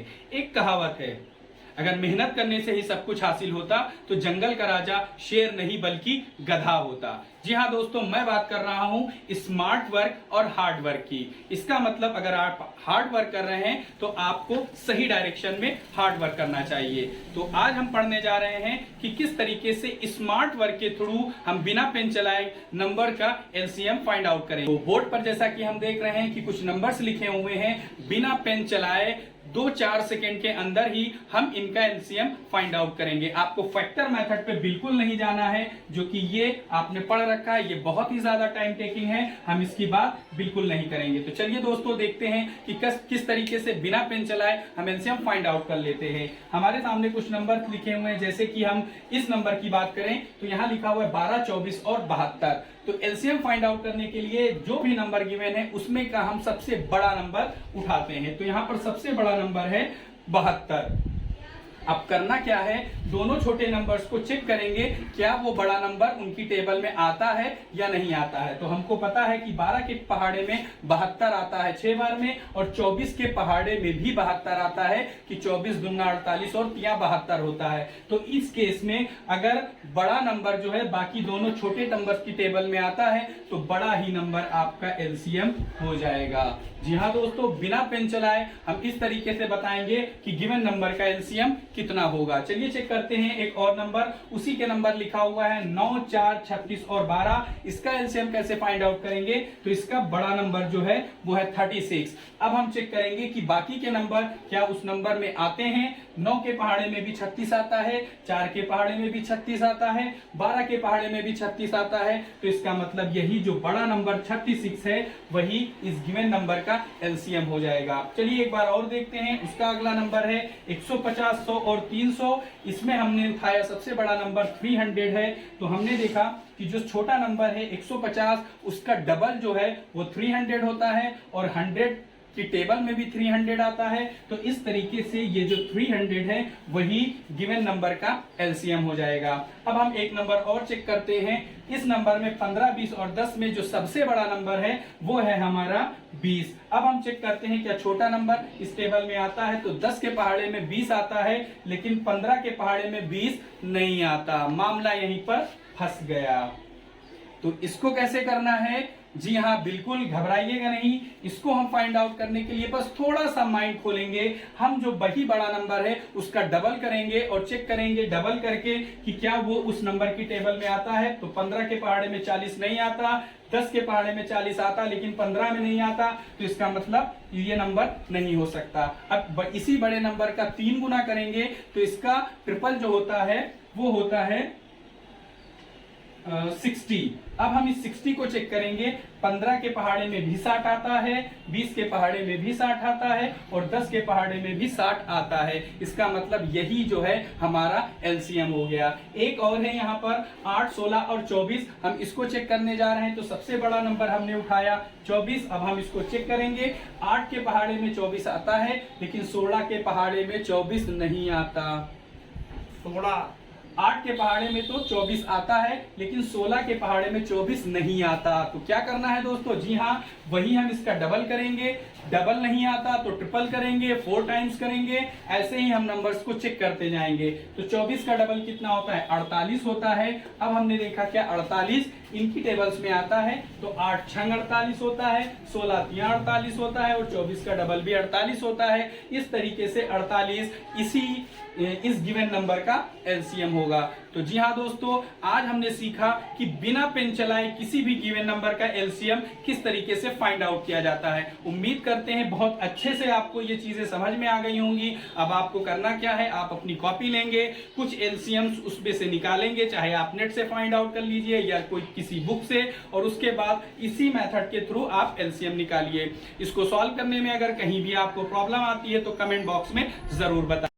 करेंगे। एक कहावत है, अगर मेहनत करने से ही सब कुछ हासिल होता तो जंगल का राजा शेर नहीं बल्कि गधा होता। जी हाँ दोस्तों, मैं बात कर रहा हूं स्मार्ट वर्क और हार्ड वर्क की। इसका मतलब अगर आप हार्ड वर्क कर रहे हैं तो आपको सही डायरेक्शन में हार्ड वर्क करना चाहिए। तो आज हम पढ़ने जा रहे हैं कि किस तरीके से स्मार्ट वर्क के थ्रू हम बिना पेन चलाए नंबर का एलसीएम फाइंड आउट करें। तो बोर्ड पर जैसा कि हम देख रहे हैं कि कुछ नंबर्स लिखे हुए हैं, बिना पेन चलाए 2-4 सेकेंड के अंदर ही हम इनका एलसीएम फाइंड आउट करेंगे। आपको फैक्टर मेथड पे बिल्कुल नहीं जाना है, जो कि ये आपने पढ़ रखा है, ये बहुत ही ज्यादा टाइम टेकिंग है, हम इसकी बात बिल्कुल नहीं करेंगे। तो चलिए दोस्तों देखते हैं कि किस तरीके से बिना पेन चलाए हम एलसीएम फाइंड आउट कर लेते हैं। हमारे सामने कुछ नंबर लिखे हुए हैं, जैसे कि हम इस नंबर की बात करें तो यहाँ लिखा हुआ है 12, 24 और 72। तो एलसीएम फाइंड आउट करने के लिए जो भी नंबर गिवन है उसमें का हम सबसे बड़ा नंबर उठाते हैं। तो यहाँ पर सबसे बड़ा नंबर है 72। अब करना क्या है, दोनों छोटे नंबर्स को चेक करेंगे क्या वो बड़ा नंबर उनकी टेबल में आता है या नहीं आता है। तो हमको पता है कि 12 के पहाड़े में 72 आता है 6 बार में, और 24 के पहाड़े में भी 72 आता है कि 24 दूना 48 और 3 72 होता है। तो इस केस में अगर बड़ा नंबर जो है बाकी दोनों छोटे नंबर की टेबल में आता है तो बड़ा ही नंबर आपका एलसीएम हो जाएगा। जी हाँ दोस्तों, बिना पेन चलाए हम इस तरीके से बताएंगे कि गिवन नंबर का एलसीएम कितना होगा। चलिए चेक करते हैं एक और नंबर, उसी के नंबर लिखा हुआ है 9, 4, 36 और 12। इसका एलसीएम कैसे फाइंड आउट करेंगे, तो इसका बड़ा नंबर जो है वो है 36। अब हम चेक करेंगे कि बाकी के नंबर क्या उस नंबर में आते हैं। 9 के पहाड़े में भी 36 आता है, 4 के पहाड़े में भी 36 आता है, 12 के पहाड़े में भी 36 आता है। तो इसका मतलब यही जो बड़ा नंबर 36 है वही इस गिवन नंबर का एलसीएम हो जाएगा। चलिए एक बार और देखते हैं, उसका अगला नंबर है 150, 100 और 300। इसमें हमने उठाया सबसे बड़ा नंबर 300 है। तो हमने देखा कि जो छोटा नंबर है 150 उसका डबल जो है वो 300 होता है, और 100 की टेबल में भी 300 आता है। तो इस तरीके से ये जो 300 है वही गिवन नंबर का एलसीएम हो जाएगा। अब हम एक नंबर और चेक करते हैं। इस नंबर में 15, 20 और 10 में जो सबसे बड़ा नंबर है वो है हमारा 20। अब हम चेक करते हैं क्या छोटा नंबर इस टेबल में आता है। तो 10 के पहाड़े में 20 आता है, लेकिन 15 के पहाड़े में 20 नहीं आता। मामला यहीं पर फंस गया। तो इसको कैसे करना है, जी हाँ बिल्कुल घबराइएगा नहीं। इसको हम फाइंड आउट करने के लिए बस थोड़ा सा माइंड खोलेंगे। हम जो वही बड़ा नंबर है उसका डबल करेंगे और चेक करेंगे डबल करके कि क्या वो उस नंबर की टेबल में आता है। तो 15 के पहाड़े में 40 नहीं आता, 10 के पहाड़े में 40 आता, लेकिन 15 में नहीं आता। तो इसका मतलब ये नंबर नहीं हो सकता। अब इसी बड़े नंबर का 3 गुना करेंगे तो इसका ट्रिपल जो होता है वो होता है 60। अब हम इस 60 को चेक करेंगे। 15 के पहाड़े में भी 60 आता है, 20 के पहाड़े में भी 60 आता है, और 10 के पहाड़े में भी 60 आता है। इसका मतलब यही जो है हमारा एलसीएम हो गया। एक और है यहाँ पर 8, 16 और 24। हम इसको चेक करने जा रहे हैं। तो सबसे बड़ा नंबर हमने उठाया 24। अब हम इसको चेक करेंगे। 8 के पहाड़े में 24 आता है, लेकिन 16 के पहाड़े में 24 नहीं आता। 8 के पहाड़े में तो 24 आता है, लेकिन 16 के पहाड़े में 24 नहीं आता। तो क्या करना है दोस्तों, जी हाँ वही हम इसका डबल करेंगे। डबल नहीं आता तो ट्रिपल करेंगे, 4 टाइम्स करेंगे। ऐसे ही हम नंबर्स को चेक करते जाएंगे। तो 24 का डबल कितना होता है, 48 होता है। अब हमने देखा क्या 48 इनकी टेबल्स में आता है। तो 8 6 48 होता है, 16 3 48 होता है, और 24 का डबल भी 48 होता है। इस तरीके से 48 इस गिवन नंबर का एलसीएम होगा। तो जी हाँ दोस्तों, आज हमने सीखा कि बिना पेन चलाए किसी भी गिवन नंबर का एलसीएम किस तरीके से फाइंड आउट किया जाता है। उम्मीद करते हैं बहुत अच्छे से आपको ये चीजें समझ में आ गई होंगी। अब आपको करना क्या है, आप अपनी कॉपी लेंगे, कुछ एलसीएम्स उसमें से निकालेंगे, चाहे आप नेट से फाइंड आउट कर लीजिए या कोई किसी बुक से, और उसके बाद इसी मेथड के थ्रू आप एलसीएम निकालिए। इसको सॉल्व करने में अगर कहीं भी आपको प्रॉब्लम आती है तो कमेंट बॉक्स में जरूर बताइए।